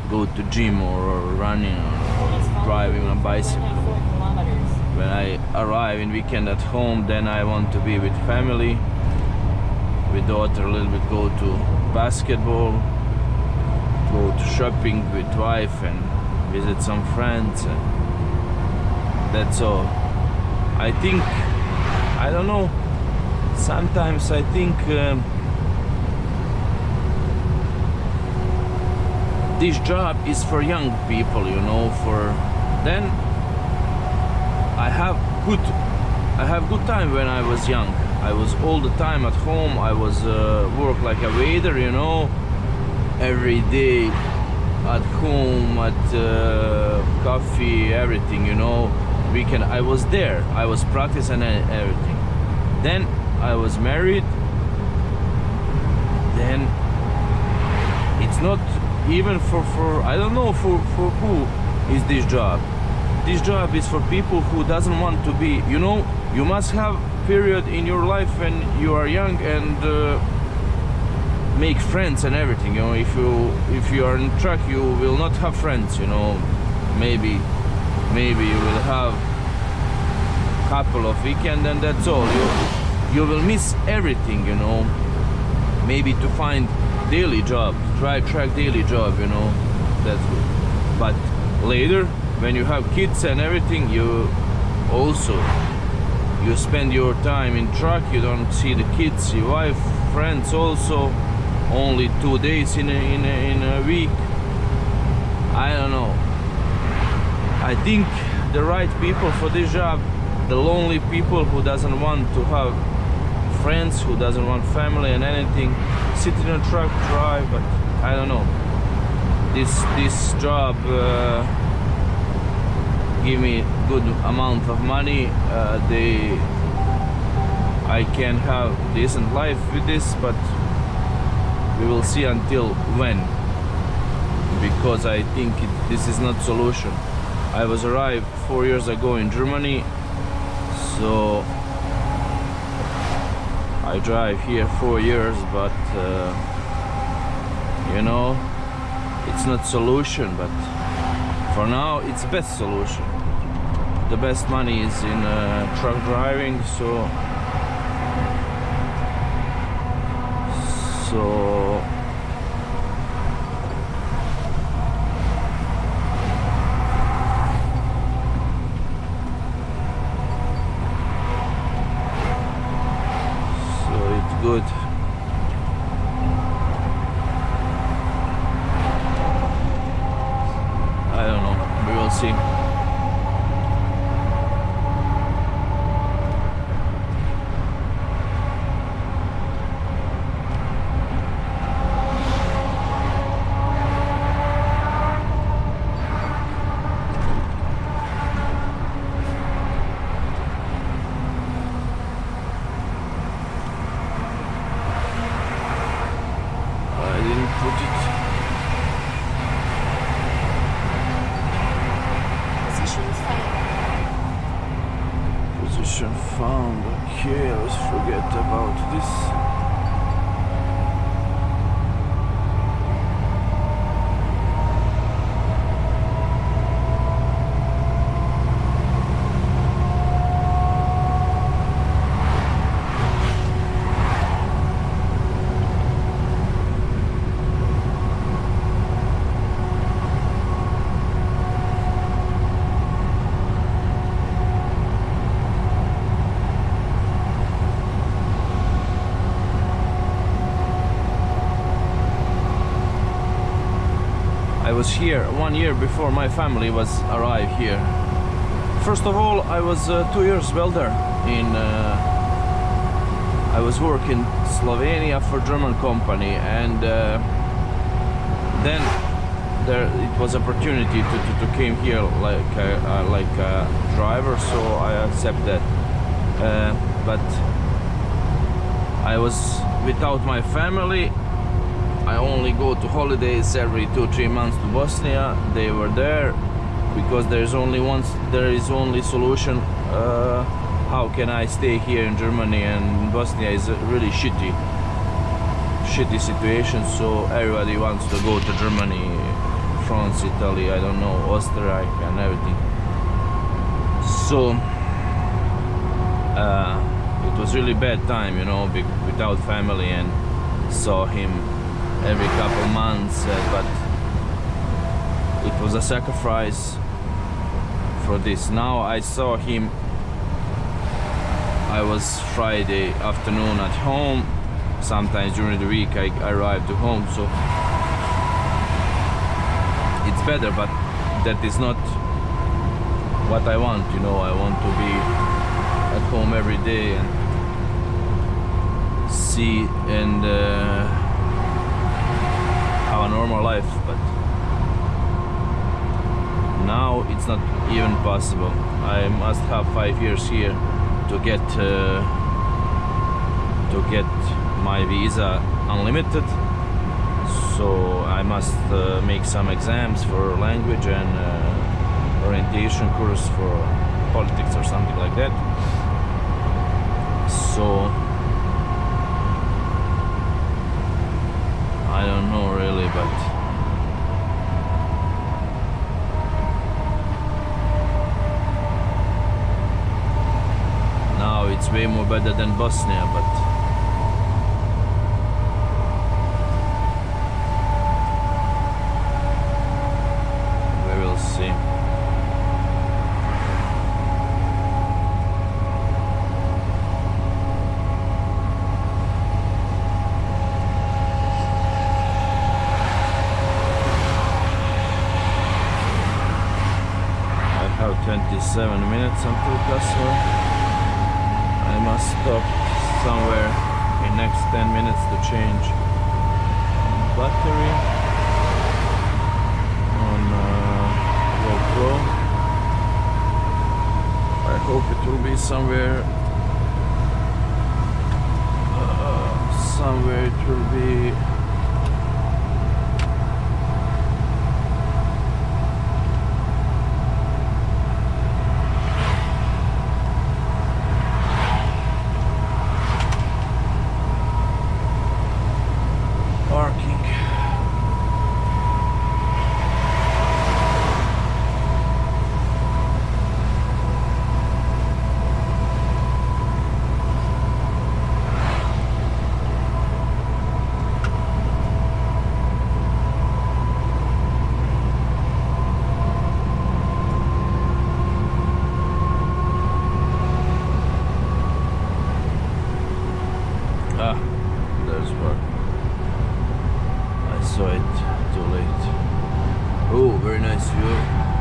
go to gym or running or driving on a bicycle. When I arrive in weekend at home, then I want to be with family, with daughter a little bit, go to basketball, go to shopping with wife and visit some friends, and that's all. I think, I don't know, sometimes I think this job is for young people, you know, for then I have good time when I was young. I was all the time at home. I was work like a waiter, you know, every day at home, at coffee, everything, you know. Weekend I was there. I was practicing everything. Then I was married. Then it's not even for I don't know for who is this job. This job is for people who doesn't want to be, you know, you must have period in your life when you are young and make friends and everything, you know. If you are in truck, you will not have friends, you know. Maybe you will have couple of weekend and that's all. You will miss everything, you know. Maybe to find daily job, try track daily job, you know. That's good. But later, when you have kids and everything, you spend your time in truck. You don't see the kids, your wife, friends also. Only 2 days in a week. I don't know. I think the right people for this job, the lonely people who doesn't want to have friends, who doesn't want family and anything, sit in a truck, drive. But I don't know. This job give me good amount of money. I can have decent life with this, but we will see until when, because I think this is not solution. I was arrived 4 years ago in Germany, so I drive here 4 years, but you know, it's not solution, but for now it's best solution. The best money is in truck driving, so it's good. I don't know, we will see. Position found. Okay, let's forget about this. I was here 1 year before my family was arrived here. First of all, I was 2 years welder in. I was working Slovenia for German company, and then it was opportunity to came here like a driver, so I accept that. But I was without my family. I only go to holidays every 2-3 months to Bosnia. They were there because there is only solution. How can I stay here in Germany, and Bosnia is a really shitty situation, so everybody wants to go to Germany France, Italy, I don't know, Austria and everything. So it was really bad time, you know, without family, and saw him every couple months, but it was a sacrifice for this. Now I saw him, I was Friday afternoon at home, sometimes during the week I arrived to home, so it's better, but that is not what I want, you know. I want to be at home every day and see and have a normal life, but now it's not even possible. I must have 5 years here to get my visa unlimited, so I must make some exams for language and orientation course for politics or something like that. So I don't know really, but now it's way more better than Bosnia, but we will see. I have 27 minutes until customer. I must stop somewhere in next 10 minutes to change battery on GoPro. I hope it will be somewhere it will be parking. There's work. I saw it too late. Oh, very nice view.